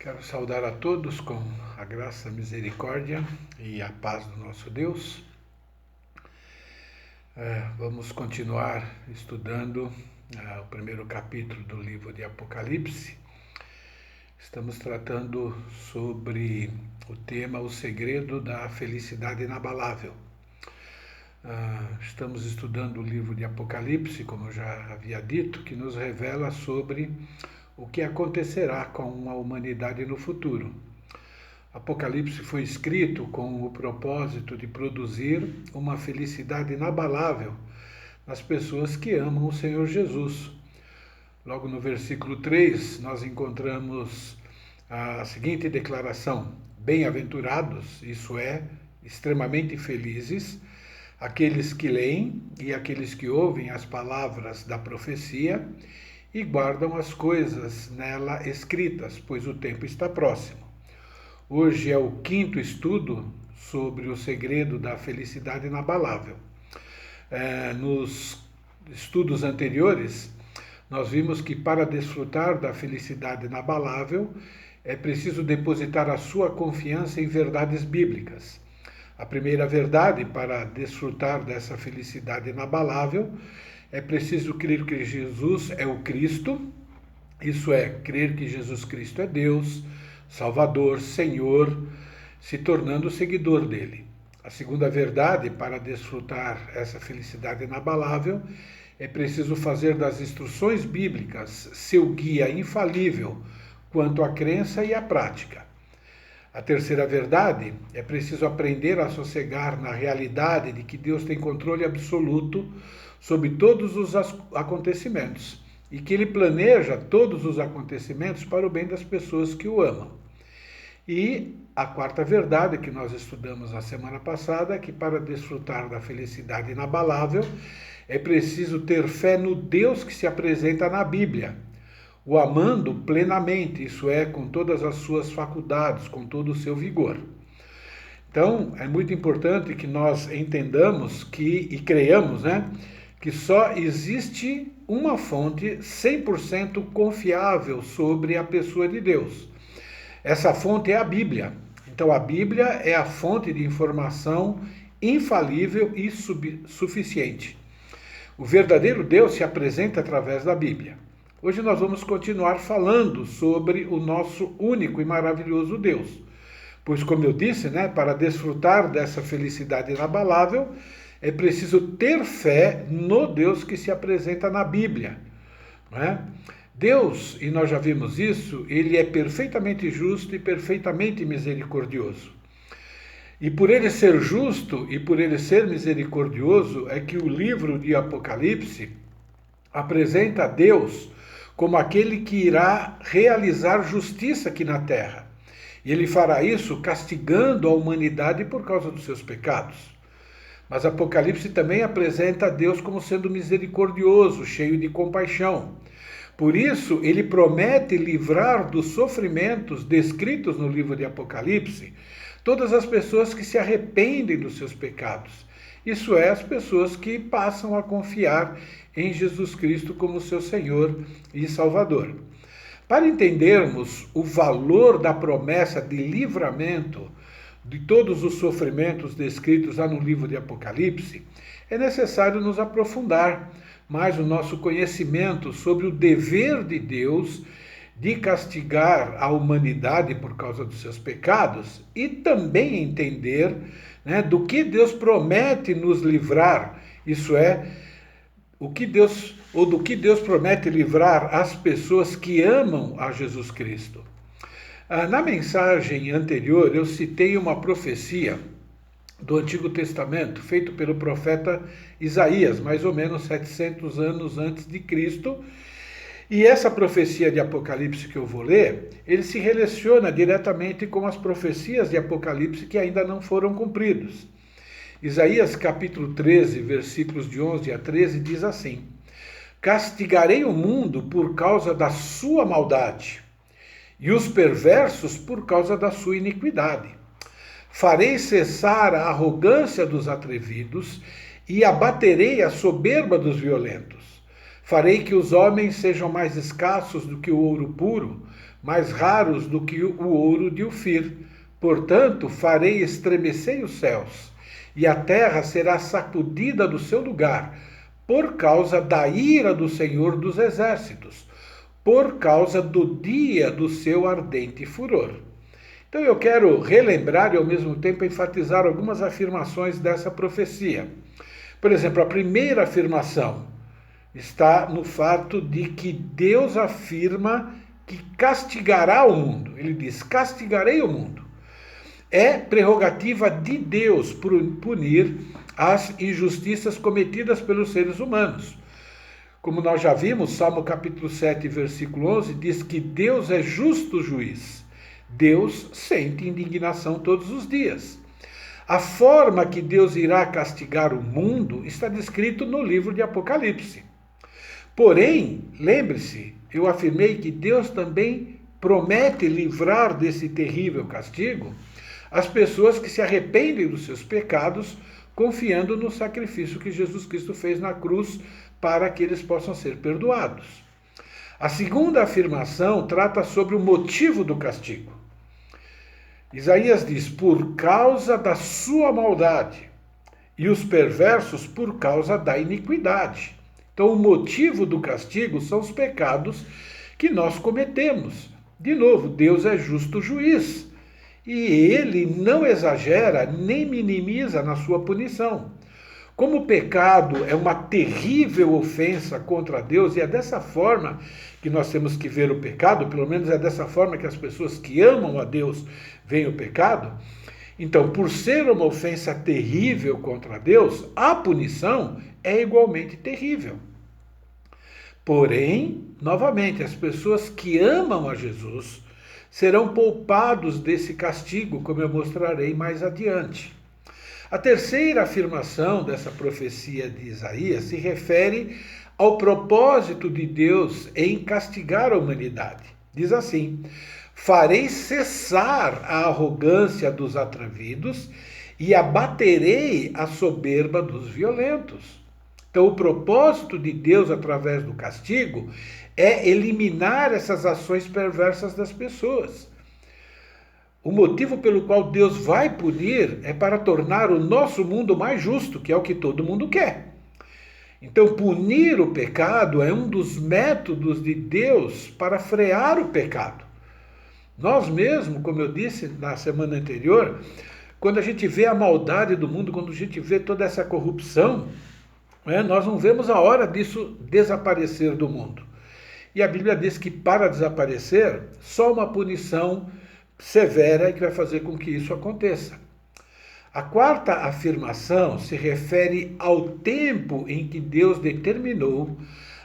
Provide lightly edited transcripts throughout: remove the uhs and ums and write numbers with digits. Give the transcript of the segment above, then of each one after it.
Quero saudar a todos com a graça, a misericórdia e a paz do nosso Deus. Vamos continuar estudando o primeiro capítulo do livro de Apocalipse. Estamos tratando sobre o tema O Segredo da Felicidade Inabalável. Estamos estudando o livro de Apocalipse, como eu já havia dito, que nos revela sobre o que acontecerá com a humanidade no futuro. Apocalipse foi escrito com o propósito de produzir uma felicidade inabalável nas pessoas que amam o Senhor Jesus. Logo no versículo 3, nós encontramos a seguinte declaração: bem-aventurados, isso é, extremamente felizes, aqueles que leem e aqueles que ouvem as palavras da profecia e guardam as coisas nela escritas, pois o tempo está próximo. Hoje é o quinto estudo sobre o segredo da felicidade inabalável. Nos estudos anteriores, nós vimos que para desfrutar da felicidade inabalável é preciso depositar a sua confiança em verdades bíblicas. A primeira verdade para desfrutar dessa felicidade inabalável é preciso crer que Jesus é o Cristo, isso é, crer que Jesus Cristo é Deus, Salvador, Senhor, se tornando seguidor dele. A segunda verdade para desfrutar essa felicidade inabalável é preciso fazer das instruções bíblicas seu guia infalível quanto à crença e à prática. A terceira verdade é preciso aprender a sossegar na realidade de que Deus tem controle absoluto sobre todos os acontecimentos e que Ele planeja todos os acontecimentos para o bem das pessoas que o amam. E a quarta verdade que nós estudamos na semana passada é que para desfrutar da felicidade inabalável é preciso ter fé no Deus que se apresenta na Bíblia, o amando plenamente, isso é, com todas as suas faculdades, com todo o seu vigor. Então, é muito importante que nós entendamos e creiamos, que só existe uma fonte 100% confiável sobre a pessoa de Deus. Essa fonte é a Bíblia. Então, a Bíblia é a fonte de informação infalível e suficiente. O verdadeiro Deus se apresenta através da Bíblia. Hoje nós vamos continuar falando sobre o nosso único e maravilhoso Deus. Pois, como eu disse, para desfrutar dessa felicidade inabalável, é preciso ter fé no Deus que se apresenta na Bíblia. Não é? Deus, e nós já vimos isso, ele é perfeitamente justo e perfeitamente misericordioso. E por ele ser justo e por ele ser misericordioso, é que o livro de Apocalipse apresenta a Deus como aquele que irá realizar justiça aqui na terra. E ele fará isso castigando a humanidade por causa dos seus pecados. Mas Apocalipse também apresenta a Deus como sendo misericordioso, cheio de compaixão. Por isso, ele promete livrar dos sofrimentos descritos no livro de Apocalipse todas as pessoas que se arrependem dos seus pecados. Isso é, as pessoas que passam a confiar em Jesus Cristo como seu Senhor e Salvador. Para entendermos o valor da promessa de livramento de todos os sofrimentos descritos lá no livro de Apocalipse, é necessário nos aprofundar mais o nosso conhecimento sobre o dever de Deus de castigar a humanidade por causa dos seus pecados e também entender do que Deus promete nos livrar, isso é, do que Deus promete livrar as pessoas que amam a Jesus Cristo. Na mensagem anterior, eu citei uma profecia do Antigo Testamento, feito pelo profeta Isaías, mais ou menos 700 anos antes de Cristo. E essa profecia de Apocalipse que eu vou ler, ele se relaciona diretamente com as profecias de Apocalipse que ainda não foram cumpridas. Isaías capítulo 13, versículos de 11 a 13, diz assim: castigarei o mundo por causa da sua maldade, e os perversos por causa da sua iniquidade. Farei cessar a arrogância dos atrevidos e abaterei a soberba dos violentos. Farei que os homens sejam mais escassos do que o ouro puro, mais raros do que o ouro de Ofir. Portanto, farei estremecer os céus, e a terra será sacudida do seu lugar, por causa da ira do Senhor dos Exércitos, por causa do dia do seu ardente furor. Então eu quero relembrar e ao mesmo tempo enfatizar algumas afirmações dessa profecia. Por exemplo, a primeira afirmação está no fato de que Deus afirma que castigará o mundo. Ele diz: castigarei o mundo. É prerrogativa de Deus punir as injustiças cometidas pelos seres humanos. Como nós já vimos, Salmo capítulo 7, versículo 11, diz que Deus é justo juiz. Deus sente indignação todos os dias. A forma que Deus irá castigar o mundo está descrito no livro de Apocalipse. Porém, lembre-se, eu afirmei que Deus também promete livrar desse terrível castigo as pessoas que se arrependem dos seus pecados, confiando no sacrifício que Jesus Cristo fez na cruz para que eles possam ser perdoados. A segunda afirmação trata sobre o motivo do castigo. Isaías diz: por causa da sua maldade, e os perversos por causa da iniquidade. Então, o motivo do castigo são os pecados que nós cometemos. De novo, Deus é justo juiz, e ele não exagera nem minimiza na sua punição. Como o pecado é uma terrível ofensa contra Deus, e é dessa forma que nós temos que ver o pecado, pelo menos é dessa forma que as pessoas que amam a Deus veem o pecado. Então, por ser uma ofensa terrível contra Deus, a punição é igualmente terrível. Porém, novamente, as pessoas que amam a Jesus serão poupados desse castigo, como eu mostrarei mais adiante. A terceira afirmação dessa profecia de Isaías se refere ao propósito de Deus em castigar a humanidade. Diz assim: farei cessar a arrogância dos atrevidos e abaterei a soberba dos violentos. Então, o propósito de Deus através do castigo é eliminar essas ações perversas das pessoas. O motivo pelo qual Deus vai punir é para tornar o nosso mundo mais justo, que é o que todo mundo quer. Então, punir o pecado é um dos métodos de Deus para frear o pecado. Nós mesmos, como eu disse na semana anterior, quando a gente vê a maldade do mundo, quando a gente vê toda essa corrupção, nós não vemos a hora disso desaparecer do mundo. E a Bíblia diz que para desaparecer, só uma punição severa é que vai fazer com que isso aconteça. A quarta afirmação se refere ao tempo em que Deus determinou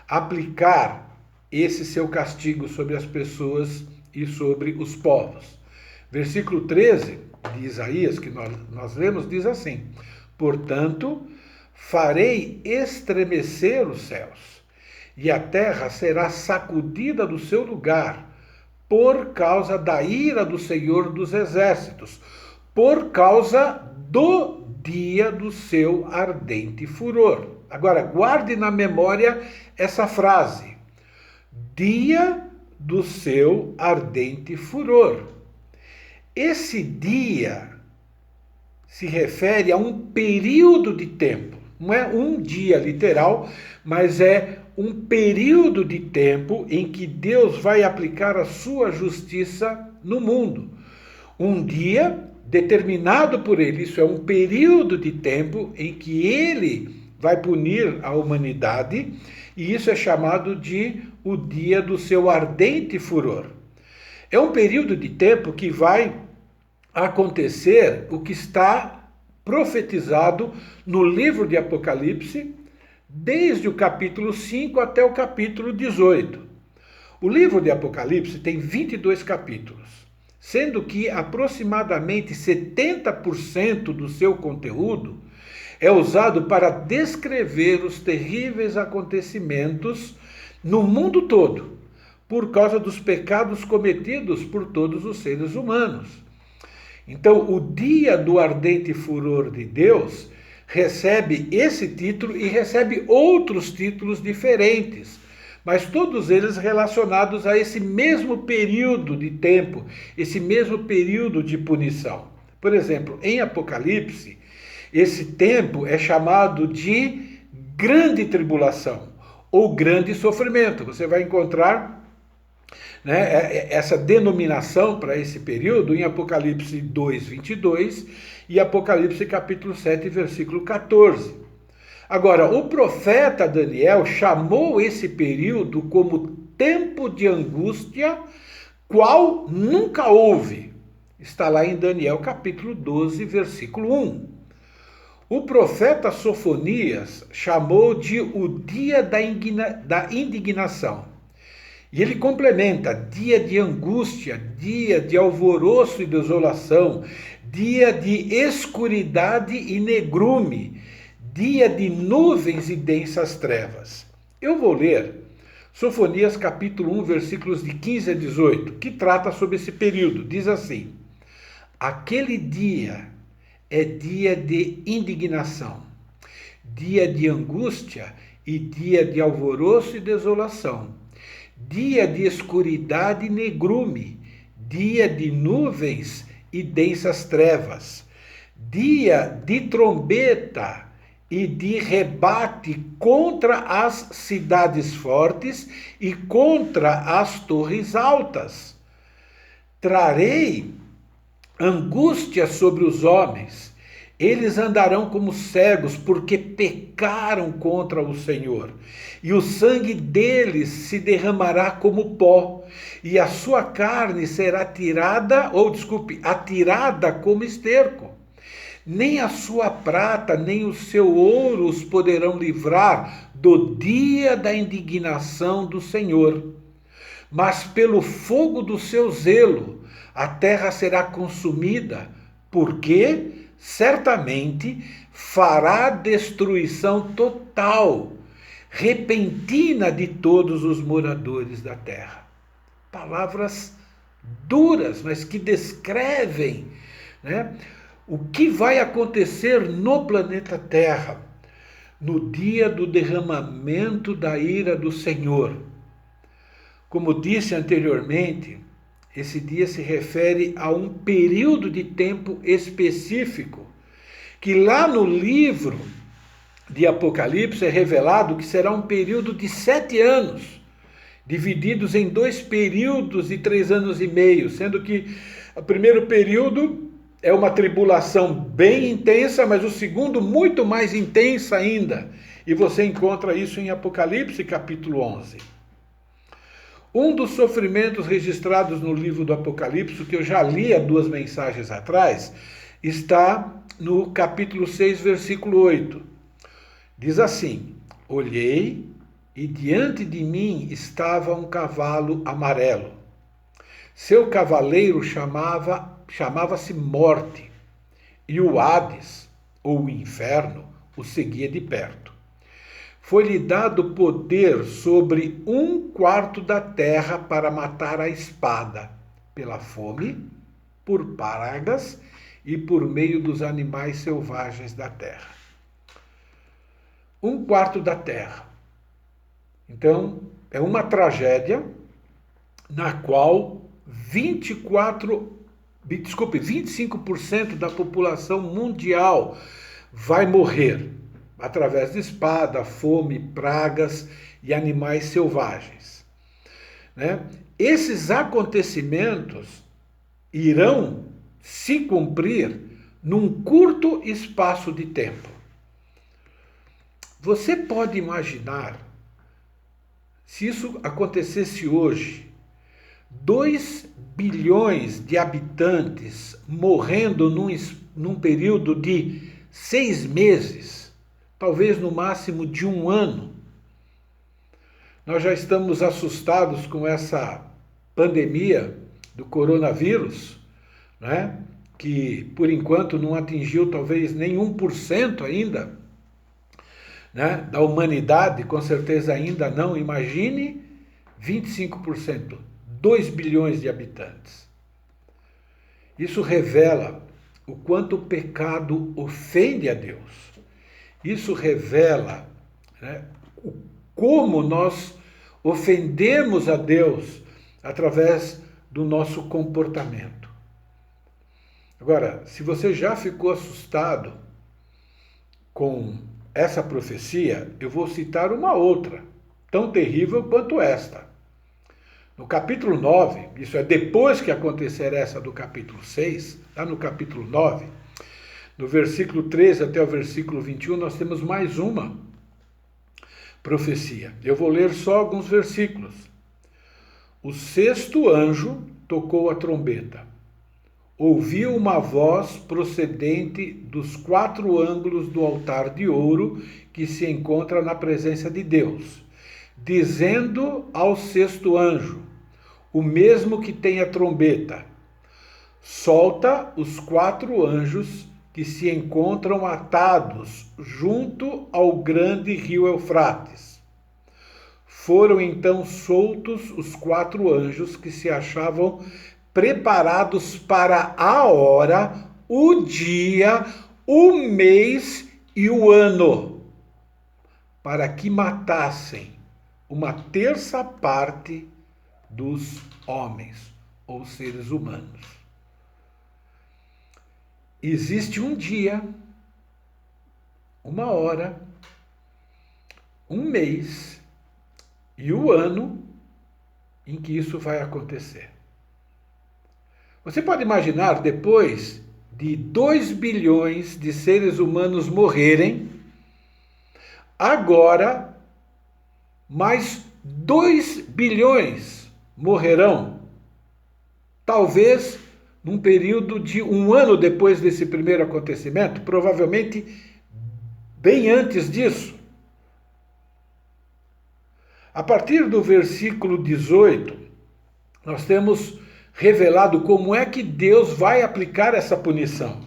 aplicar esse seu castigo sobre as pessoas e sobre os povos. Versículo 13 de Isaías, que nós lemos, diz assim: portanto, farei estremecer os céus, e a terra será sacudida do seu lugar, por causa da ira do Senhor dos Exércitos, por causa do dia do seu ardente furor. Agora, guarde na memória essa frase: dia do seu ardente furor. Esse dia se refere a um período de tempo. Não é um dia literal, mas é um período de tempo em que Deus vai aplicar a sua justiça no mundo. Um dia determinado por ele, isso é um período de tempo em que ele vai punir a humanidade, e isso é chamado de o dia do seu ardente furor. É um período de tempo que vai acontecer o que está profetizado no livro de Apocalipse, desde o capítulo 5 até o capítulo 18. O livro de Apocalipse tem 22 capítulos, sendo que aproximadamente 70% do seu conteúdo é usado para descrever os terríveis acontecimentos no mundo todo, por causa dos pecados cometidos por todos os seres humanos. Então, o dia do ardente furor de Deus recebe esse título e recebe outros títulos diferentes, mas todos eles relacionados a esse mesmo período de tempo, esse mesmo período de punição. Por exemplo, em Apocalipse, esse tempo é chamado de grande tribulação ou grande sofrimento. Você vai encontrar, né, essa denominação para esse período em Apocalipse 2:22 e Apocalipse capítulo 7, versículo 14. Agora, o profeta Daniel chamou esse período como tempo de angústia, qual nunca houve. Está lá em Daniel capítulo 12, versículo 1. O profeta Sofonias chamou de o dia da indignação. E ele complementa: dia de angústia, dia de alvoroço e desolação, dia de escuridade e negrume, dia de nuvens e densas trevas. Eu vou ler Sofonias capítulo 1, versículos de 15 a 18, que trata sobre esse período. Diz assim: aquele dia é dia de indignação, dia de angústia e dia de alvoroço e desolação, dia de escuridade e negrume, dia de nuvens e densas trevas, dia de trombeta e de rebate contra as cidades fortes e contra as torres altas. Trarei angústia sobre os homens, eles andarão como cegos, porque pecaram contra o Senhor, e o sangue deles se derramará como pó, e a sua carne será atirada como esterco. Nem a sua prata, nem o seu ouro os poderão livrar do dia da indignação do Senhor. Mas pelo fogo do seu zelo, a terra será consumida, porque certamente fará destruição total, repentina de todos os moradores da terra. Palavras duras, mas que descrevem, né, o que vai acontecer no planeta Terra no dia do derramamento da ira do Senhor. Como disse anteriormente, esse dia se refere a um período de tempo específico, que lá no livro de Apocalipse é revelado que será um período de 7 anos, divididos em 2 períodos de 3 anos e meio, sendo que o primeiro período é uma tribulação bem intensa, mas o segundo muito mais intensa ainda. E você encontra isso em Apocalipse capítulo 11. Um dos sofrimentos registrados no livro do Apocalipse, que eu já li há 2 mensagens atrás, está no capítulo 6, versículo 8. Diz assim: olhei e diante de mim estava um cavalo amarelo. Seu cavaleiro chamava-se Morte, e o Hades, ou o inferno, o seguia de perto. Foi-lhe dado poder sobre 1/4 da terra para matar a espada, pela fome, por pragas e por meio dos animais selvagens da terra. 1/4 da terra. Então, é uma tragédia na qual 25% da população mundial vai morrer através de espada, fome, pragas e animais selvagens, né? Esses acontecimentos irão se cumprir num curto espaço de tempo. Você pode imaginar, se isso acontecesse hoje, 2 bilhões de habitantes morrendo num período de 6 meses, talvez no máximo de 1 ano. Nós já estamos assustados com essa pandemia do coronavírus, né? Que por enquanto não atingiu talvez nem 1% ainda, né, da humanidade, com certeza ainda não. Imagine 25%, 2 bilhões de habitantes. Isso revela o quanto o pecado ofende a Deus Isso revela, né, como nós ofendemos a Deus através do nosso comportamento. Agora, se você já ficou assustado com essa profecia, eu vou citar uma outra, tão terrível quanto esta. No capítulo 9, isso é depois que acontecer essa do capítulo 6, lá no capítulo 9, do versículo 13 até o versículo 21, nós temos mais uma profecia. Eu vou ler só alguns versículos. O sexto anjo tocou a trombeta. Ouviu uma voz procedente dos 4 ângulos do altar de ouro que se encontra na presença de Deus, dizendo ao sexto anjo, o mesmo que tem a trombeta, solta os 4 anjos que se encontram atados junto ao grande rio Eufrates. Foram então soltos os 4 anjos que se achavam preparados para a hora, o dia, o mês e o ano, para que matassem uma terça parte dos homens ou seres humanos. Existe um dia, uma hora, um mês e o ano em que isso vai acontecer. Você pode imaginar, depois de 2 bilhões de seres humanos morrerem, agora mais 2 bilhões morrerão, talvez num período de 1 ano depois desse primeiro acontecimento, provavelmente bem antes disso. A partir do versículo 18, nós temos revelado como é que Deus vai aplicar essa punição.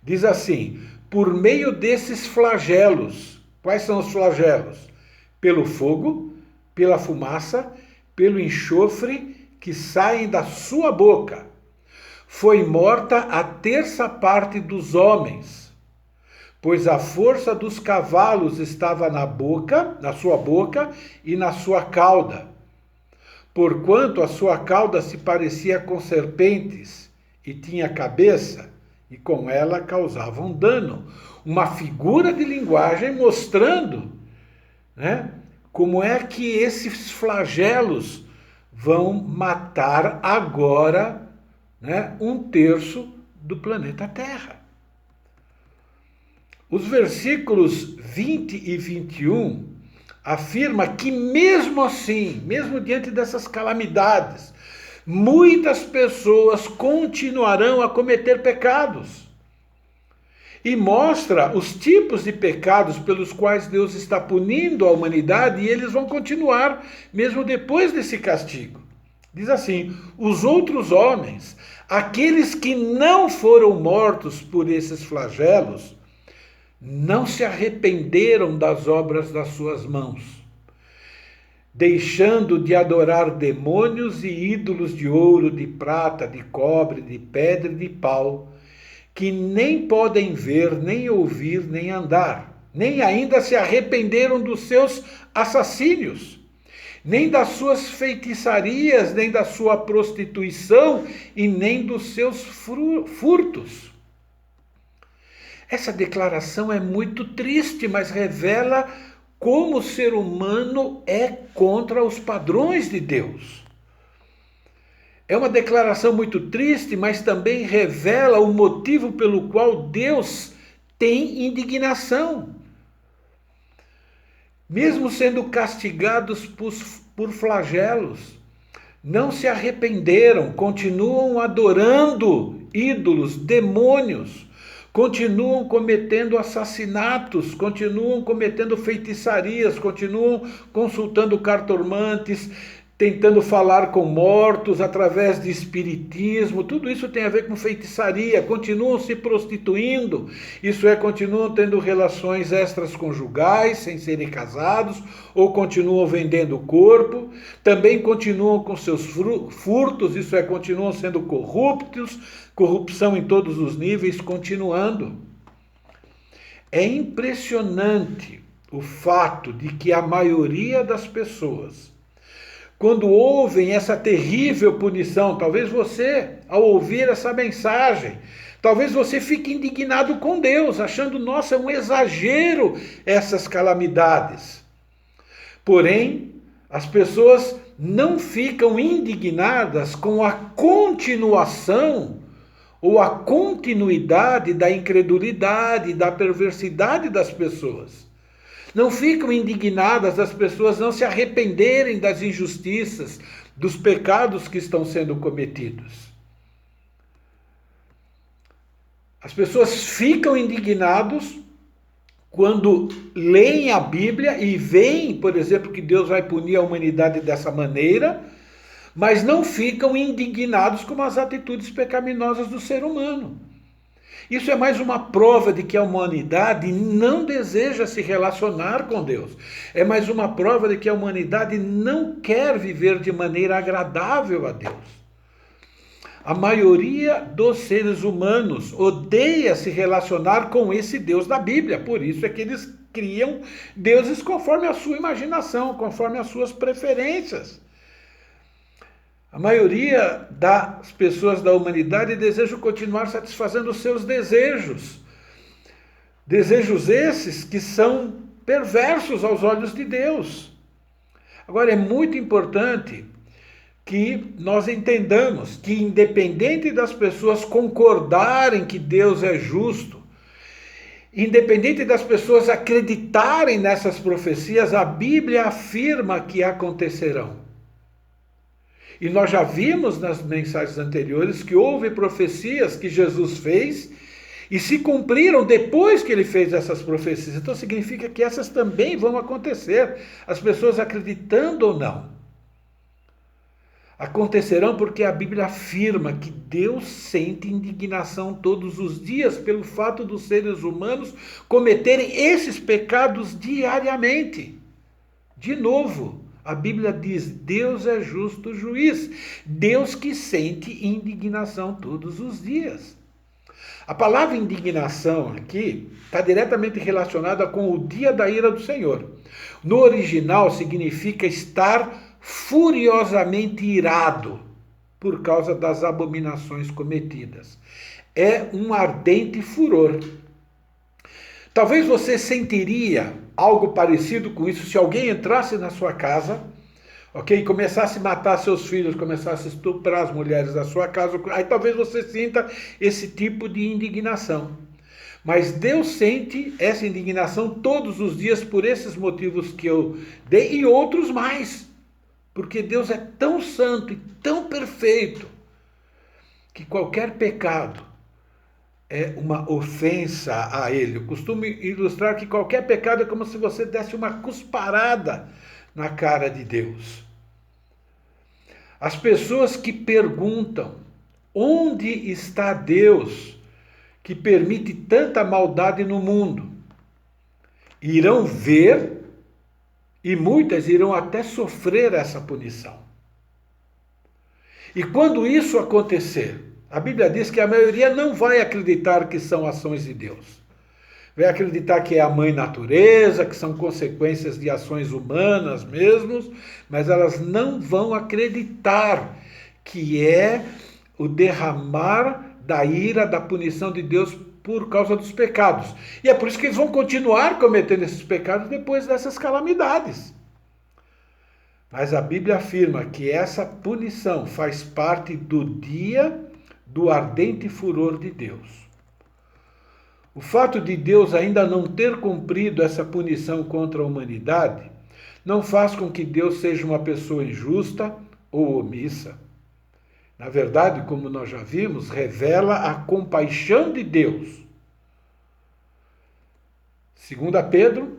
Diz assim, por meio desses flagelos. Quais são os flagelos? Pelo fogo, pela fumaça, pelo enxofre que saem da sua boca. Foi morta a terça parte dos homens, pois a força dos cavalos estava na sua boca e na sua cauda, porquanto a sua cauda se parecia com serpentes e tinha cabeça, e com ela causavam dano. Uma figura de linguagem mostrando, né, como é que esses flagelos vão matar agora, né, 1/3 do planeta Terra. Os versículos 20 e 21 afirma que mesmo assim, mesmo diante dessas calamidades, muitas pessoas continuarão a cometer pecados. E mostra os tipos de pecados pelos quais Deus está punindo a humanidade, e eles vão continuar mesmo depois desse castigo. Diz assim, os outros homens, aqueles que não foram mortos por esses flagelos, não se arrependeram das obras das suas mãos, deixando de adorar demônios e ídolos de ouro, de prata, de cobre, de pedra e de pau, que nem podem ver, nem ouvir, nem andar, nem ainda se arrependeram dos seus assassínios, nem das suas feitiçarias, nem da sua prostituição e nem dos seus furtos. Essa declaração é muito triste, mas revela como o ser humano é contra os padrões de Deus. É uma declaração muito triste, mas também revela o motivo pelo qual Deus tem indignação. Mesmo sendo castigados por flagelos, não se arrependeram, continuam adorando ídolos, demônios, continuam cometendo assassinatos, continuam cometendo feitiçarias, continuam consultando cartomantes, tentando falar com mortos através de espiritismo, tudo isso tem a ver com feitiçaria, continuam se prostituindo, isso é, continuam tendo relações extraconjugais sem serem casados, ou continuam vendendo o corpo, também continuam com seus furtos, isso é, continuam sendo corruptos, corrupção em todos os níveis, continuando. É impressionante o fato de que a maioria das pessoas, quando ouvem essa terrível punição, talvez você, ao ouvir essa mensagem, talvez você fique indignado com Deus, achando, nossa, é um exagero essas calamidades. Porém, as pessoas não ficam indignadas com a continuação ou a continuidade da incredulidade, da perversidade das pessoas. Não ficam indignadas das pessoas não se arrependerem das injustiças, dos pecados que estão sendo cometidos. As pessoas ficam indignadas quando leem a Bíblia e veem, por exemplo, que Deus vai punir a humanidade dessa maneira, mas não ficam indignados com as atitudes pecaminosas do ser humano. Isso é mais uma prova de que a humanidade não deseja se relacionar com Deus. É mais uma prova de que a humanidade não quer viver de maneira agradável a Deus. A maioria dos seres humanos odeia se relacionar com esse Deus da Bíblia. Por isso é que eles criam deuses conforme a sua imaginação, conforme as suas preferências. A maioria das pessoas da humanidade desejam continuar satisfazendo os seus desejos. Desejos esses que são perversos aos olhos de Deus. Agora, é muito importante que nós entendamos que, independente das pessoas concordarem que Deus é justo, independente das pessoas acreditarem nessas profecias, a Bíblia afirma que acontecerão. E nós já vimos nas mensagens anteriores que houve profecias que Jesus fez e se cumpriram depois que ele fez essas profecias. Então significa que essas também vão acontecer, as pessoas acreditando ou não. Acontecerão porque a Bíblia afirma que Deus sente indignação todos os dias pelo fato dos seres humanos cometerem esses pecados diariamente. De novo, a Bíblia diz, Deus é justo juiz, Deus que sente indignação todos os dias. A palavra indignação aqui está diretamente relacionada com o dia da ira do Senhor. No original significa estar furiosamente irado por causa das abominações cometidas. É um ardente furor. Talvez você sentiria algo parecido com isso se alguém entrasse na sua casa, ok? E começasse a matar seus filhos, começasse a estuprar as mulheres da sua casa, aí talvez você sinta esse tipo de indignação. Mas Deus sente essa indignação todos os dias por esses motivos que eu dei e outros mais. Porque Deus é tão santo e tão perfeito que qualquer pecado é uma ofensa a Ele. Eu costumo ilustrar que qualquer pecado é como se você desse uma cusparada na cara de Deus. As pessoas que perguntam onde está Deus que permite tanta maldade no mundo, irão ver e muitas irão até sofrer essa punição. E quando isso acontecer, a Bíblia diz que a maioria não vai acreditar que são ações de Deus. Vai acreditar que é a mãe natureza, que são consequências de ações humanas mesmo, mas elas não vão acreditar que é o derramar da ira, da punição de Deus por causa dos pecados. E é por isso que eles vão continuar cometendo esses pecados depois dessas calamidades. Mas a Bíblia afirma que essa punição faz parte do dia do ardente furor de Deus. O fato de Deus ainda não ter cumprido essa punição contra a humanidade não faz com que Deus seja uma pessoa injusta ou omissa. Na verdade, como nós já vimos, revela a compaixão de Deus. 2 Pedro,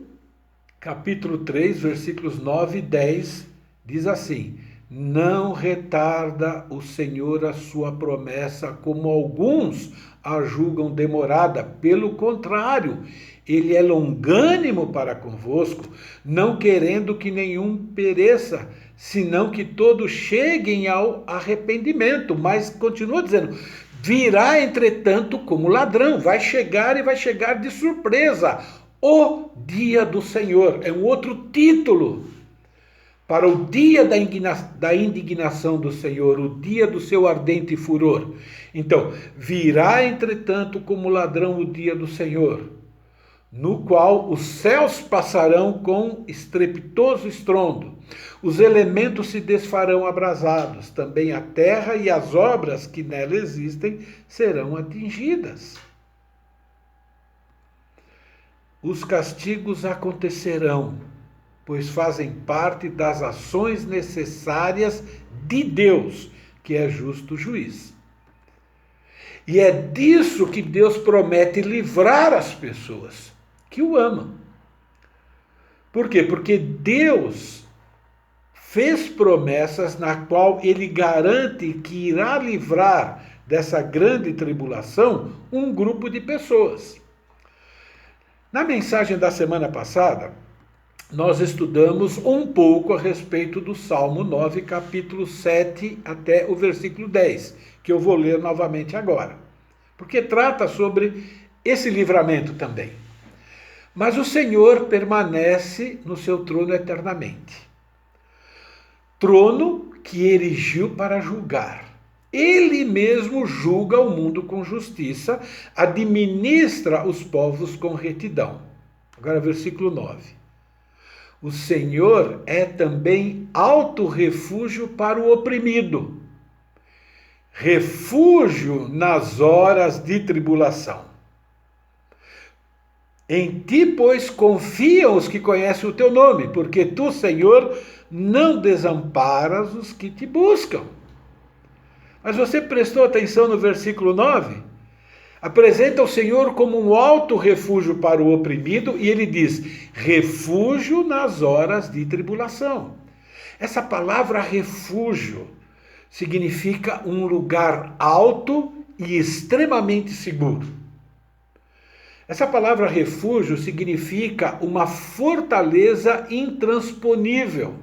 capítulo 3, versículos 9 e 10, diz assim: não retarda o Senhor a sua promessa, como alguns a julgam demorada. Pelo contrário, ele é longânimo para convosco, não querendo que nenhum pereça, senão que todos cheguem ao arrependimento. Mas continua dizendo, Virá, entretanto, como ladrão, vai chegar e vai chegar de surpresa. O dia do Senhor é um outro título para o dia da indignação do Senhor, o dia do seu ardente furor. Então, virá, entretanto, como ladrão o dia do Senhor, no qual os céus passarão com estrepitoso estrondo, os elementos se desfarão abrasados, também a terra e as obras que nela existem serão atingidas. Os castigos acontecerão, pois fazem parte das ações necessárias de Deus, que é justo juiz. E é disso que Deus promete livrar as pessoas que o amam. Por quê? Porque Deus fez promessas na qual ele garante que irá livrar dessa grande tribulação um grupo de pessoas. Na mensagem da semana passada, nós estudamos um pouco a respeito do Salmo 9, capítulo 7 até o versículo 10, que eu vou ler novamente agora, porque trata sobre esse livramento também. Mas o Senhor permanece no seu trono eternamente. Trono que erigiu para julgar. Ele mesmo julga o mundo com justiça, administra os povos com retidão. Agora, versículo 9. O Senhor é também alto refúgio para o oprimido, refúgio nas horas de tribulação. Em ti, pois, confiam os que conhecem o teu nome, porque tu, Senhor, não desamparas os que te buscam. Mas você prestou atenção no versículo 9? Apresenta o Senhor como um alto refúgio para o oprimido e ele diz, refúgio nas horas de tribulação. Essa palavra refúgio significa um lugar alto e extremamente seguro. Essa palavra refúgio significa uma fortaleza intransponível.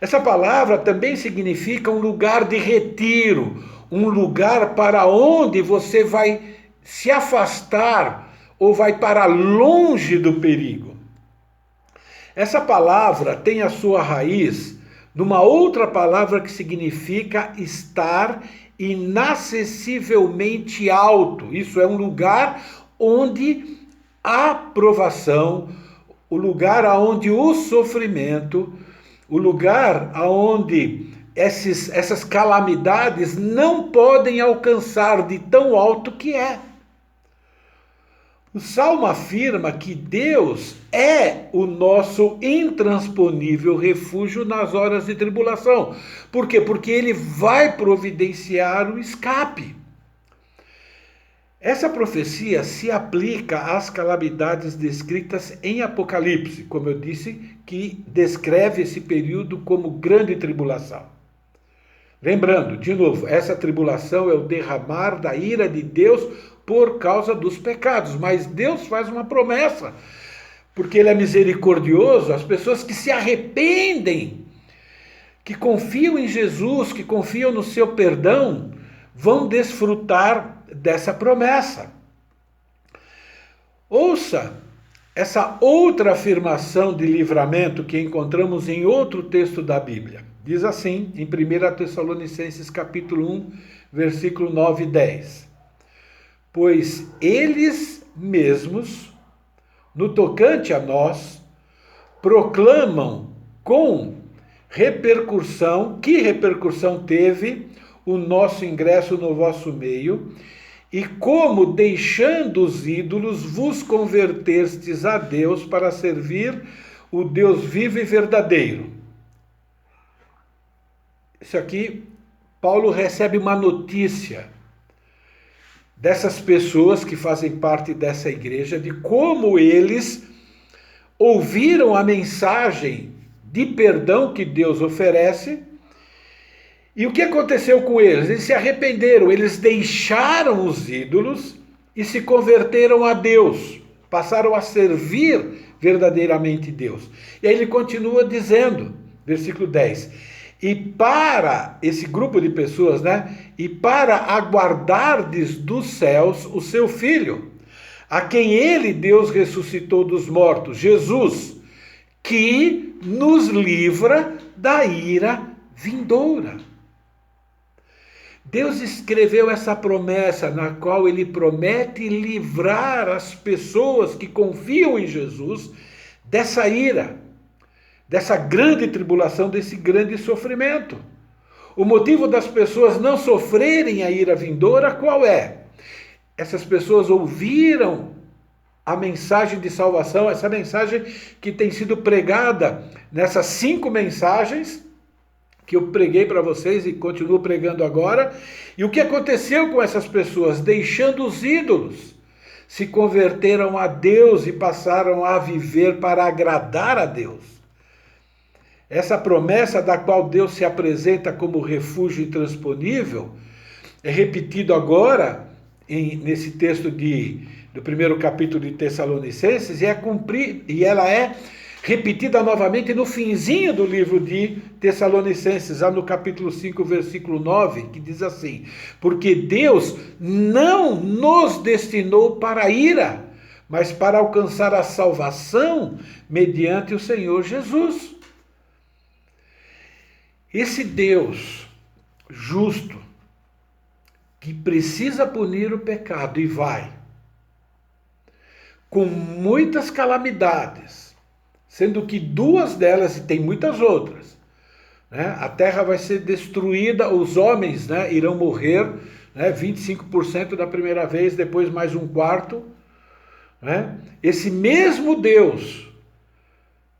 Essa palavra também significa um lugar de retiro, um lugar para onde você vai se afastar ou vai para longe do perigo. Essa palavra tem a sua raiz numa outra palavra que significa estar inacessivelmente alto. Isso é um lugar onde a provação, o lugar onde o sofrimento, o lugar onde essas calamidades não podem alcançar de tão alto que é. O Salmo afirma que Deus é o nosso intransponível refúgio nas horas de tribulação. Por quê? Porque Ele vai providenciar o escape. Essa profecia se aplica às calamidades descritas em Apocalipse, como eu disse, que descreve esse período como grande tribulação. Lembrando, de novo, essa tribulação é o derramar da ira de Deus por causa dos pecados, mas Deus faz uma promessa, porque Ele é misericordioso, as pessoas que se arrependem, que confiam em Jesus, que confiam no seu perdão, vão desfrutar dessa promessa. Ouça essa outra afirmação de livramento que encontramos em outro texto da Bíblia. Diz assim, em 1 Tessalonicenses capítulo 1, versículo 9 e 10. Pois eles mesmos, no tocante a nós, proclamam com repercussão, que repercussão teve o nosso ingresso no vosso meio, e como, deixando os ídolos, vos convertestes a Deus para servir o Deus vivo e verdadeiro. Isso aqui, Paulo recebe uma notícia dessas pessoas que fazem parte dessa igreja, de como eles ouviram a mensagem de perdão que Deus oferece. E o que aconteceu com eles? Eles se arrependeram, eles deixaram os ídolos e se converteram a Deus, passaram a servir verdadeiramente Deus. E aí ele continua dizendo, versículo 10, E para esse grupo de pessoas, né? E para aguardardes dos céus o seu Filho, a quem ele, Deus, ressuscitou dos mortos, Jesus, que nos livra da ira vindoura. Deus escreveu essa promessa na qual ele promete livrar as pessoas que confiam em Jesus dessa ira, dessa grande tribulação, desse grande sofrimento. O motivo das pessoas não sofrerem a ira vindoura qual é? Essas pessoas ouviram a mensagem de salvação, essa mensagem que tem sido pregada nessas 5 mensagens que eu preguei para vocês e continuo pregando agora. E o que aconteceu com essas pessoas? Deixando os ídolos, se converteram a Deus e passaram a viver para agradar a Deus. Essa promessa da qual Deus se apresenta como refúgio intransponível é repetido agora nesse texto do primeiro capítulo de Tessalonicenses e ela é repetida novamente no finzinho do livro de Tessalonicenses, lá no capítulo 5, versículo 9, que diz assim: porque Deus não nos destinou para a ira, mas para alcançar a salvação mediante o Senhor Jesus. Esse Deus justo, que precisa punir o pecado e vai, com muitas calamidades, sendo que 2 delas, e tem muitas outras, né? A terra vai ser destruída, os homens, né, irão morrer, né, 25% da primeira vez, depois mais 1/4. Né? Esse mesmo Deus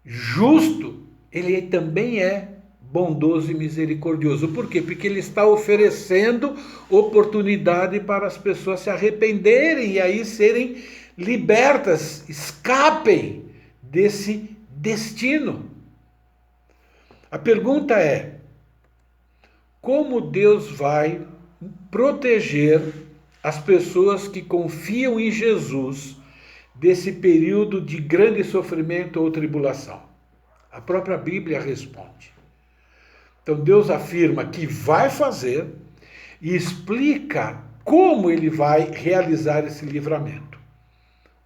justo, ele também é bondoso e misericordioso. Por quê? Porque ele está oferecendo oportunidade para as pessoas se arrependerem e aí serem libertas, escapem desse destino. A pergunta é: como Deus vai proteger as pessoas que confiam em Jesus desse período de grande sofrimento ou tribulação? A própria Bíblia responde. Então Deus afirma que vai fazer e explica como ele vai realizar esse livramento.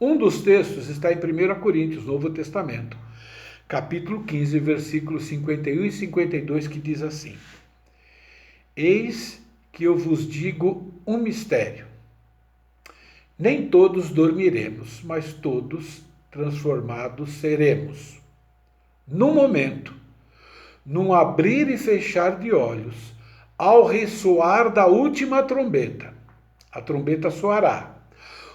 Um dos textos está em 1 Coríntios, Novo Testamento, capítulo 15, versículos 51 e 52, que diz assim: eis que eu vos digo um mistério. Nem todos dormiremos, mas todos transformados seremos. Num momento, num abrir e fechar de olhos, ao ressoar da última trombeta, a trombeta soará.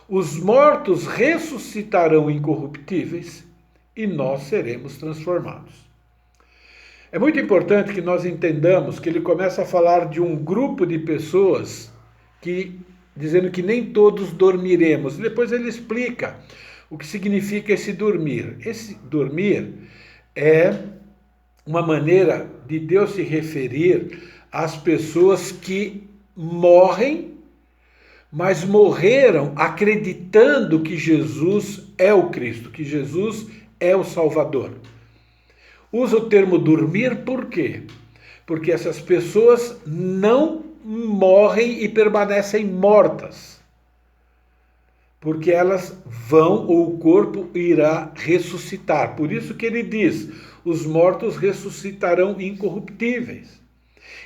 Os mortos ressuscitarão incorruptíveis e nós seremos transformados. É muito importante que nós entendamos que ele começa a falar de um grupo de pessoas dizendo que nem todos dormiremos. Depois ele explica o que significa esse dormir. Esse dormir é uma maneira de Deus se referir às pessoas que morrem, mas morreram acreditando que Jesus é o Cristo, que Jesus é o Salvador. Usa o termo dormir por quê? Porque essas pessoas não morrem e permanecem mortas. Porque elas vão, ou o corpo irá ressuscitar. Por isso que ele diz: os mortos ressuscitarão incorruptíveis.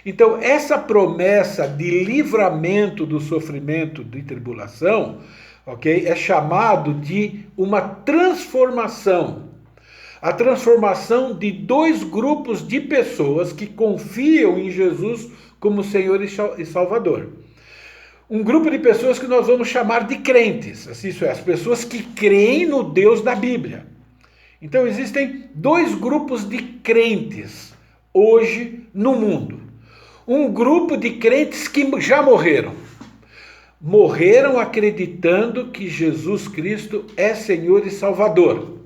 Então, essa promessa de livramento do sofrimento de tribulação, ok, é chamado de uma transformação. A transformação de 2 grupos de pessoas que confiam em Jesus como Senhor e Salvador. Um grupo de pessoas que nós vamos chamar de crentes, isso é, as pessoas que creem no Deus da Bíblia. Então existem 2 grupos de crentes hoje no mundo. Um grupo de crentes que já morreram. Morreram acreditando que Jesus Cristo é Senhor e Salvador.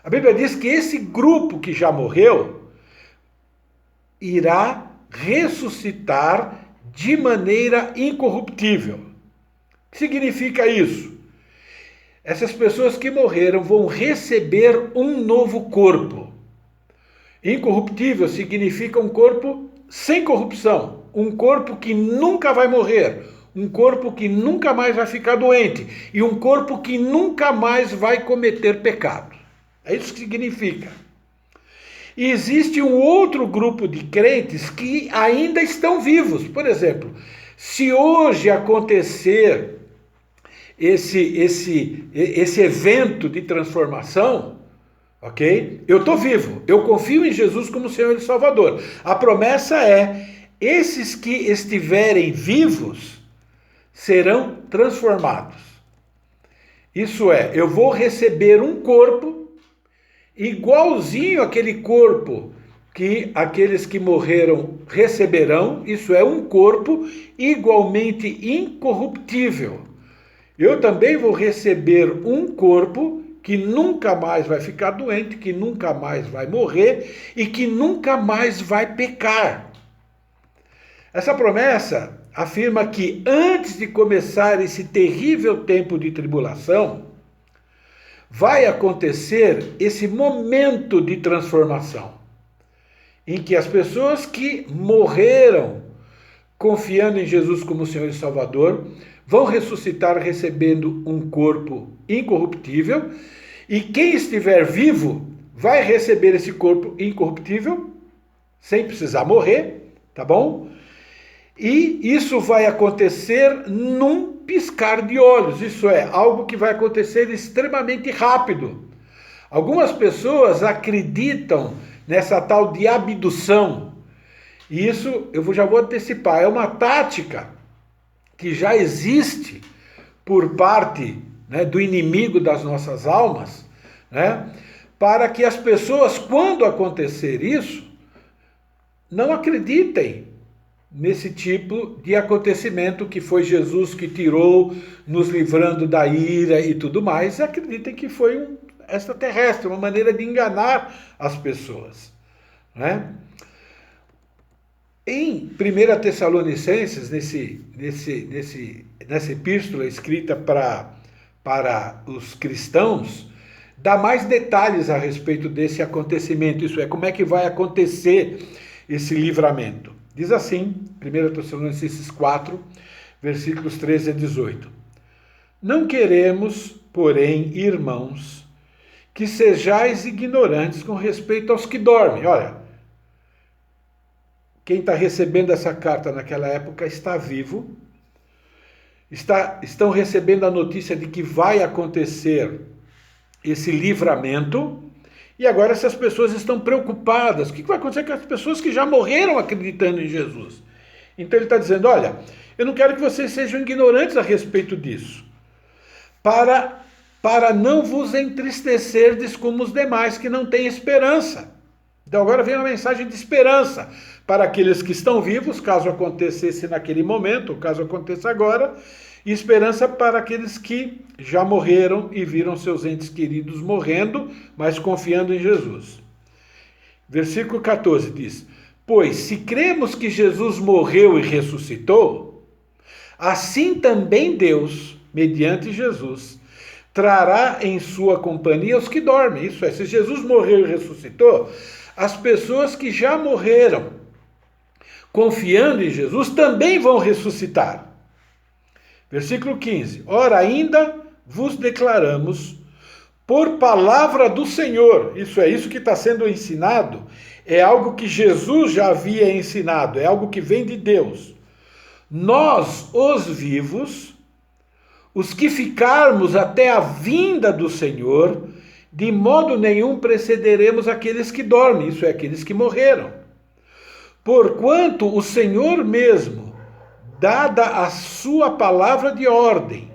A Bíblia diz que esse grupo que já morreu irá ressuscitar de maneira incorruptível. O que significa isso? Essas pessoas que morreram vão receber um novo corpo. Incorruptível significa um corpo sem corrupção, um corpo que nunca vai morrer, um corpo que nunca mais vai ficar doente e um corpo que nunca mais vai cometer pecado. É isso que significa. E existe um outro grupo de crentes que ainda estão vivos. Por exemplo, se hoje acontecer esse evento de transformação, ok? Eu estou vivo, eu confio em Jesus como Senhor e Salvador. A promessa é, esses que estiverem vivos serão transformados. Isso é, eu vou receber um corpo igualzinho àquele corpo que aqueles que morreram receberão, isso é, um corpo igualmente incorruptível. Eu também vou receber um corpo que nunca mais vai ficar doente, que nunca mais vai morrer e que nunca mais vai pecar. Essa promessa afirma que antes de começar esse terrível tempo de tribulação, vai acontecer esse momento de transformação, em que as pessoas que morreram confiando em Jesus como Senhor e Salvador vão ressuscitar recebendo um corpo incorruptível, e quem estiver vivo vai receber esse corpo incorruptível sem precisar morrer, tá bom? E isso vai acontecer num piscar de olhos, isso é, algo que vai acontecer extremamente rápido. Algumas pessoas acreditam nessa tal de abdução, e isso eu já vou antecipar, é uma tática que já existe por parte, né, do inimigo das nossas almas, né, para que as pessoas, quando acontecer isso, não acreditem nesse tipo de acontecimento que foi Jesus que tirou, nos livrando da ira e tudo mais, acreditem que foi um extraterrestre, uma maneira de enganar as pessoas, né? Em 1 Tessalonicenses, nessa epístola escrita para os cristãos, dá mais detalhes a respeito desse acontecimento, isso é, como é que vai acontecer esse livramento. Diz assim, 1 Tessalonicenses 4, versículos 13 a 18. Não queremos, porém, irmãos, que sejais ignorantes com respeito aos que dormem. Olha, quem está recebendo essa carta naquela época está vivo, estão recebendo a notícia de que vai acontecer esse livramento, e agora essas pessoas estão preocupadas. O que vai acontecer com as pessoas que já morreram acreditando em Jesus? Então ele está dizendo, olha, eu não quero que vocês sejam ignorantes a respeito disso, para não vos entristecerdes como os demais que não têm esperança. Então agora vem uma mensagem de esperança para aqueles que estão vivos, caso acontecesse naquele momento, caso aconteça agora, e esperança para aqueles que já morreram e viram seus entes queridos morrendo, mas confiando em Jesus. Versículo 14 diz, pois se cremos que Jesus morreu e ressuscitou, assim também Deus, mediante Jesus, trará em sua companhia os que dormem. Isso é, se Jesus morreu e ressuscitou, as pessoas que já morreram, confiando em Jesus, também vão ressuscitar. Versículo 15. Ora, ainda vos declaramos por palavra do Senhor. Isso é, isso que está sendo ensinado, é algo que Jesus já havia ensinado, é algo que vem de Deus. Nós, os vivos, os que ficarmos até a vinda do Senhor, de modo nenhum precederemos aqueles que dormem, isso é, aqueles que morreram. Porquanto o Senhor mesmo, dada a sua palavra de ordem,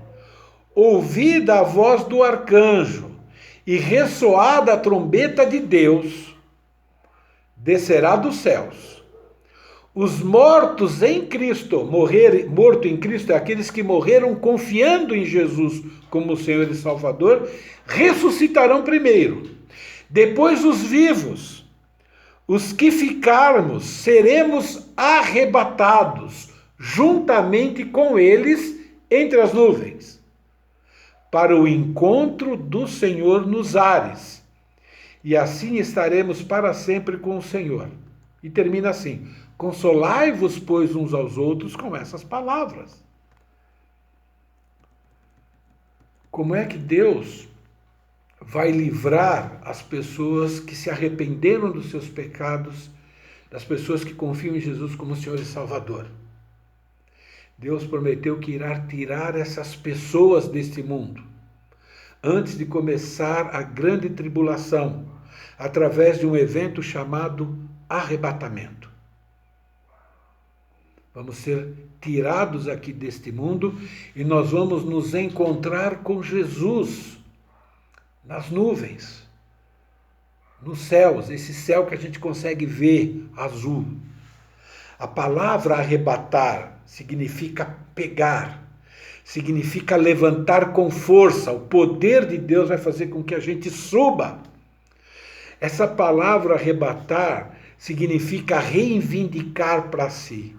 ouvida a voz do arcanjo e ressoada a trombeta de Deus, descerá dos céus. Os mortos em Cristo, morto em Cristo é aqueles que morreram confiando em Jesus como Senhor e Salvador, ressuscitarão primeiro. Depois os vivos, os que ficarmos, seremos arrebatados juntamente com eles entre as nuvens, para o encontro do Senhor nos ares. E assim estaremos para sempre com o Senhor. E termina assim, Consolai-vos, pois, uns aos outros com essas palavras. Como é que Deus vai livrar as pessoas que se arrependeram dos seus pecados, das pessoas que confiam em Jesus como Senhor e Salvador? Deus prometeu que irá tirar essas pessoas deste mundo, antes de começar a grande tribulação, através de um evento chamado arrebatamento. Vamos ser tirados aqui deste mundo e nós vamos nos encontrar com Jesus nas nuvens, nos céus, esse céu que a gente consegue ver azul. A palavra arrebatar significa pegar, significa levantar com força. O poder de Deus vai fazer com que a gente suba. Essa palavra arrebatar significa reivindicar para si.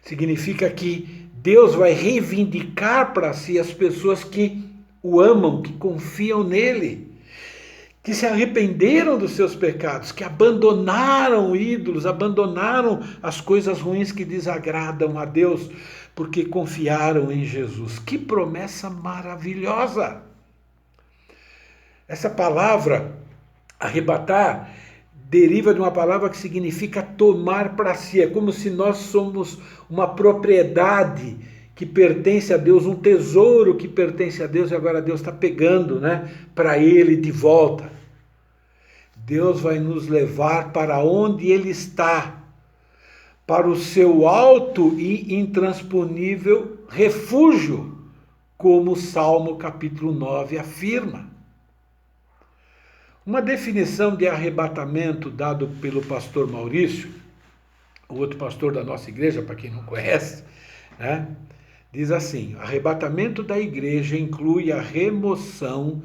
Significa que Deus vai reivindicar para si as pessoas que o amam, que confiam nele, que se arrependeram dos seus pecados, que abandonaram ídolos, abandonaram as coisas ruins que desagradam a Deus, porque confiaram em Jesus. Que promessa maravilhosa! Essa palavra, arrebatar, deriva de uma palavra que significa tomar para si. É como se nós somos uma propriedade que pertence a Deus, um tesouro que pertence a Deus, e agora Deus está pegando, para Ele de volta. Deus vai nos levar para onde Ele está, para o seu alto e intransponível refúgio, como o Salmo capítulo 9 afirma. Uma definição de arrebatamento dado pelo pastor Maurício, o outro pastor da nossa igreja, para quem não conhece, diz assim: arrebatamento da igreja inclui a remoção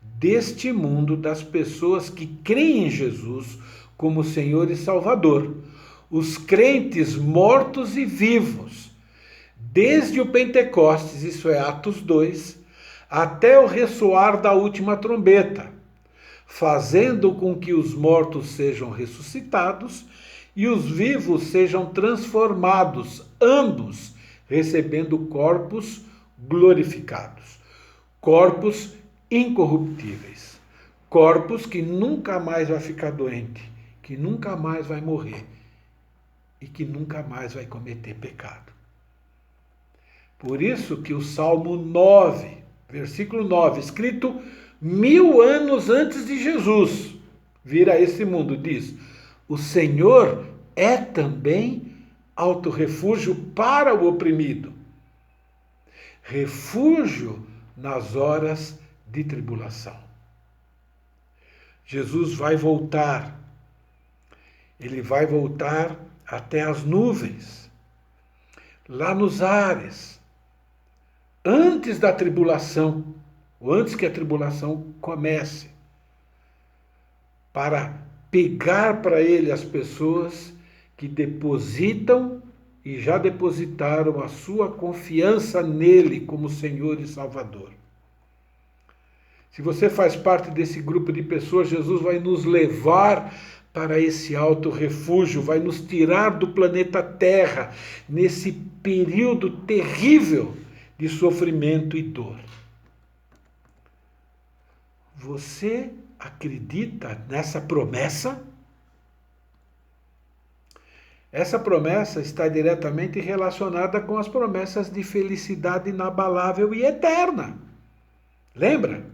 deste mundo das pessoas que creem em Jesus como Senhor e Salvador, os crentes mortos e vivos, desde o Pentecostes, isso é Atos 2, até o ressoar da última trombeta, fazendo com que os mortos sejam ressuscitados e os vivos sejam transformados, ambos recebendo corpos glorificados, corpos incorruptíveis, corpos que nunca mais vai ficar doente, que nunca mais vai morrer e que nunca mais vai cometer pecado. Por isso que o Salmo 9, versículo 9, escrito 1000 anos antes de Jesus vir a esse mundo, diz: o Senhor é também alto refúgio para o oprimido, refúgio nas horas de tribulação. Jesus vai voltar, ele vai voltar até as nuvens, lá nos ares, antes da tribulação, ou antes que a tribulação comece, para pegar para ele as pessoas que depositam e já depositaram a sua confiança nele como Senhor e Salvador. Se você faz parte desse grupo de pessoas, Jesus vai nos levar para esse alto refúgio, vai nos tirar do planeta Terra, nesse período terrível de sofrimento e dor. Você acredita nessa promessa? Essa promessa está diretamente relacionada com as promessas de felicidade inabalável e eterna. Lembra?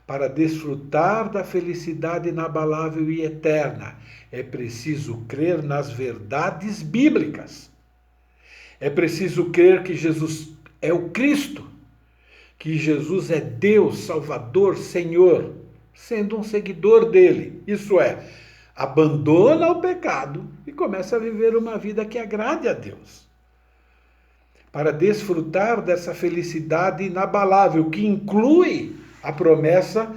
Para desfrutar da felicidade inabalável e eterna, é preciso crer nas verdades bíblicas. É preciso crer que Jesus é o Cristo, que Jesus é Deus, Salvador, Senhor, sendo um seguidor dele. Isso é, abandona o pecado e começa a viver uma vida que agrade a Deus. Para desfrutar dessa felicidade inabalável, que inclui a promessa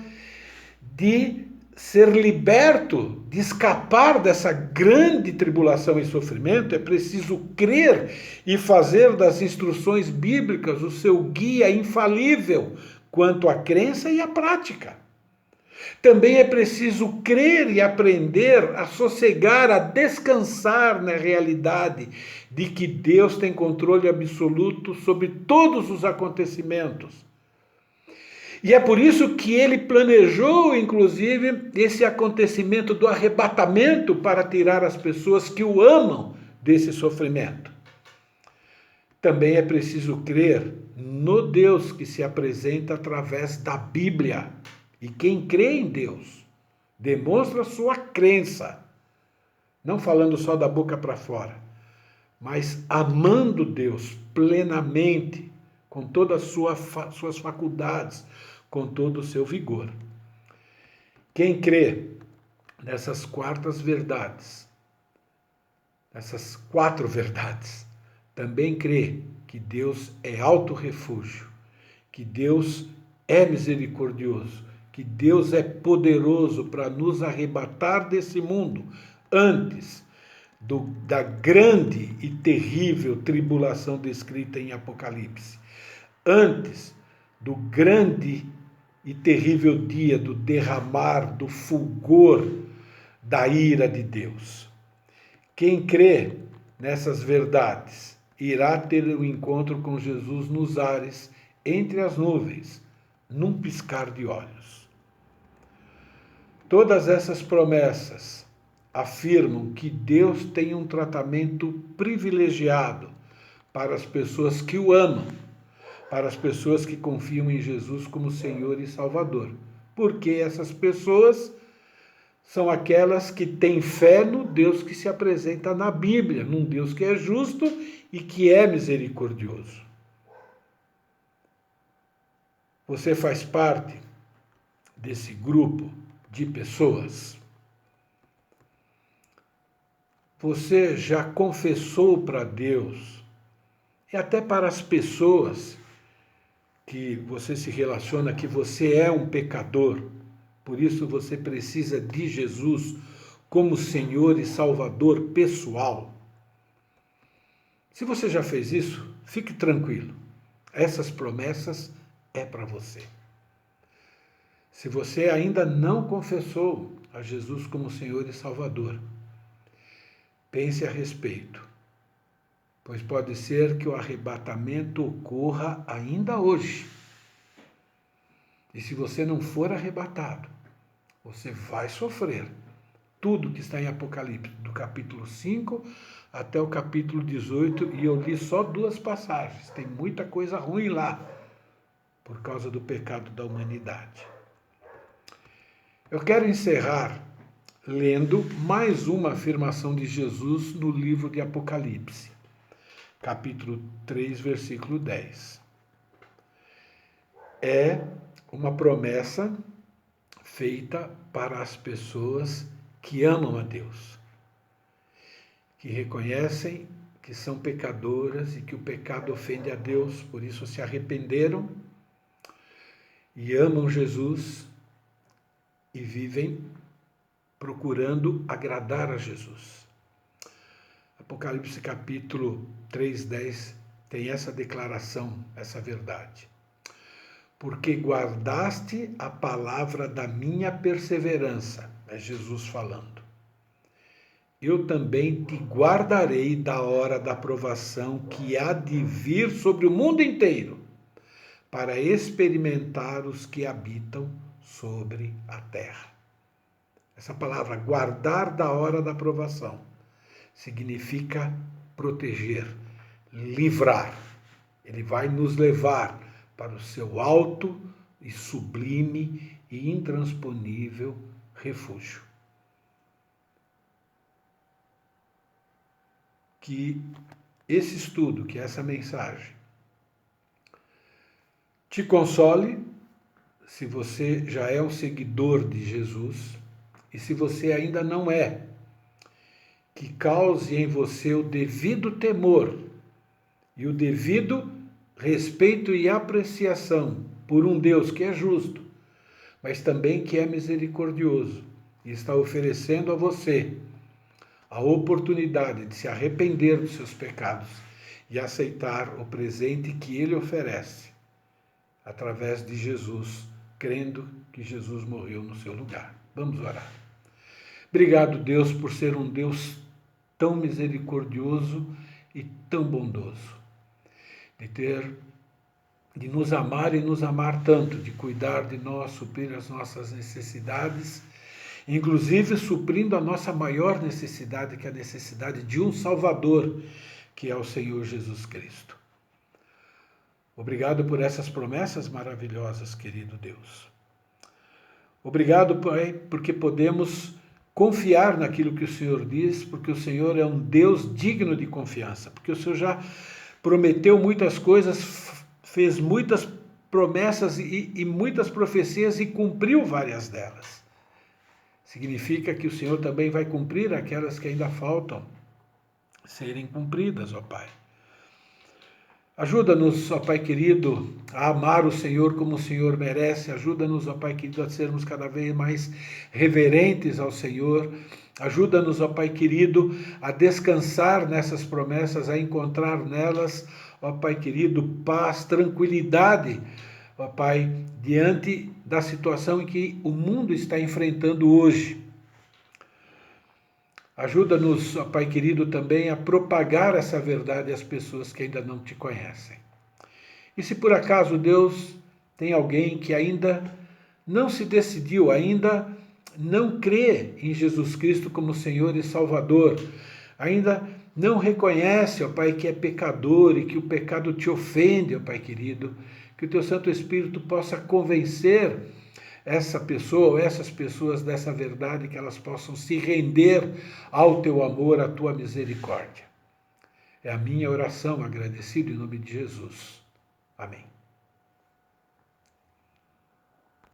de ser liberto, de escapar dessa grande tribulação e sofrimento, é preciso crer e fazer das instruções bíblicas o seu guia infalível quanto à crença e à prática. Também é preciso crer e aprender a sossegar, a descansar na realidade de que Deus tem controle absoluto sobre todos os acontecimentos. E é por isso que ele planejou, inclusive, esse acontecimento do arrebatamento para tirar as pessoas que o amam desse sofrimento. Também é preciso crer no Deus que se apresenta através da Bíblia. E quem crê em Deus demonstra sua crença, não falando só da boca para fora, mas amando Deus plenamente, com todas as suas faculdades, com todo o seu vigor. Quem crê nessas quatro verdades, também crê que Deus é alto refúgio, que Deus é misericordioso, que Deus é poderoso para nos arrebatar desse mundo antes da grande e terrível tribulação descrita em Apocalipse, antes do grande e terrível dia do derramar do fulgor da ira de Deus. Quem crê nessas verdades irá ter um encontro com Jesus nos ares, entre as nuvens, num piscar de olhos. Todas essas promessas afirmam que Deus tem um tratamento privilegiado para as pessoas que o amam, para as pessoas que confiam em Jesus como Senhor e Salvador. Porque essas pessoas são aquelas que têm fé no Deus que se apresenta na Bíblia, num Deus que é justo e que é misericordioso. Você faz parte desse grupo de pessoas? Você já confessou para Deus e até para as pessoas que você se relaciona que você é um pecador, por isso você precisa de Jesus como Senhor e Salvador pessoal? Se você já fez isso, fique tranquilo. Essas promessas é para você. Se você ainda não confessou a Jesus como Senhor e Salvador, pense a respeito, pois pode ser que o arrebatamento ocorra ainda hoje. E se você não for arrebatado, você vai sofrer tudo que está em Apocalipse, do capítulo 5 até o capítulo 18, e eu li só 2 passagens. Tem muita coisa ruim lá, por causa do pecado da humanidade. Eu quero encerrar lendo mais uma afirmação de Jesus no livro de Apocalipse, capítulo 3, versículo 10. É uma promessa feita para as pessoas que amam a Deus, que reconhecem que são pecadoras e que o pecado ofende a Deus, por isso se arrependeram e amam Jesus e vivem procurando agradar a Jesus. Apocalipse capítulo 3:10 tem essa declaração, essa verdade. Porque guardaste a palavra da minha perseverança, é Jesus falando. Eu também te guardarei da hora da provação que há de vir sobre o mundo inteiro, para experimentar os que habitam sobre a terra. Essa palavra, guardar da hora da provação, significa proteger, livrar. Ele vai nos levar para o seu alto e sublime e intransponível refúgio. Que esse estudo, que essa mensagem, te console, se você já é um seguidor de Jesus, e se você ainda não é, que cause em você o devido temor e o devido respeito e apreciação por um Deus que é justo, mas também que é misericordioso e está oferecendo a você a oportunidade de se arrepender dos seus pecados e aceitar o presente que ele oferece através de Jesus, crendo que Jesus morreu no seu lugar. Vamos orar. Obrigado, Deus, por ser um Deus tão misericordioso e tão bondoso, de nos amar e nos amar tanto, de cuidar de nós, suprir as nossas necessidades, inclusive suprindo a nossa maior necessidade, que é a necessidade de um Salvador, que é o Senhor Jesus Cristo. Obrigado por essas promessas maravilhosas, querido Deus. Obrigado, Pai, porque podemos confiar naquilo que o Senhor diz, porque o Senhor é um Deus digno de confiança, porque o Senhor já prometeu muitas coisas, fez muitas promessas e muitas profecias e cumpriu várias delas. Significa que o Senhor também vai cumprir aquelas que ainda faltam serem cumpridas, ó Pai. Ajuda-nos, ó Pai querido, a amar o Senhor como o Senhor merece. Ajuda-nos, ó Pai querido, a sermos cada vez mais reverentes ao Senhor. Ajuda-nos, ó Pai querido, a descansar nessas promessas, a encontrar nelas, ó Pai querido, paz, tranquilidade, ó Pai, diante da situação em que o mundo está enfrentando hoje. Ajuda-nos, ó Pai querido, também a propagar essa verdade às pessoas que ainda não te conhecem. E se por acaso, Deus, tem alguém que ainda não se decidiu, ainda não crê em Jesus Cristo como Senhor e Salvador, ainda não reconhece, ó Pai, que é pecador e que o pecado te ofende, ó Pai querido, que o teu Santo Espírito possa convencer essa pessoa ou essas pessoas dessa verdade, que elas possam se render ao teu amor, à tua misericórdia. É a minha oração, agradecido em nome de Jesus. Amém.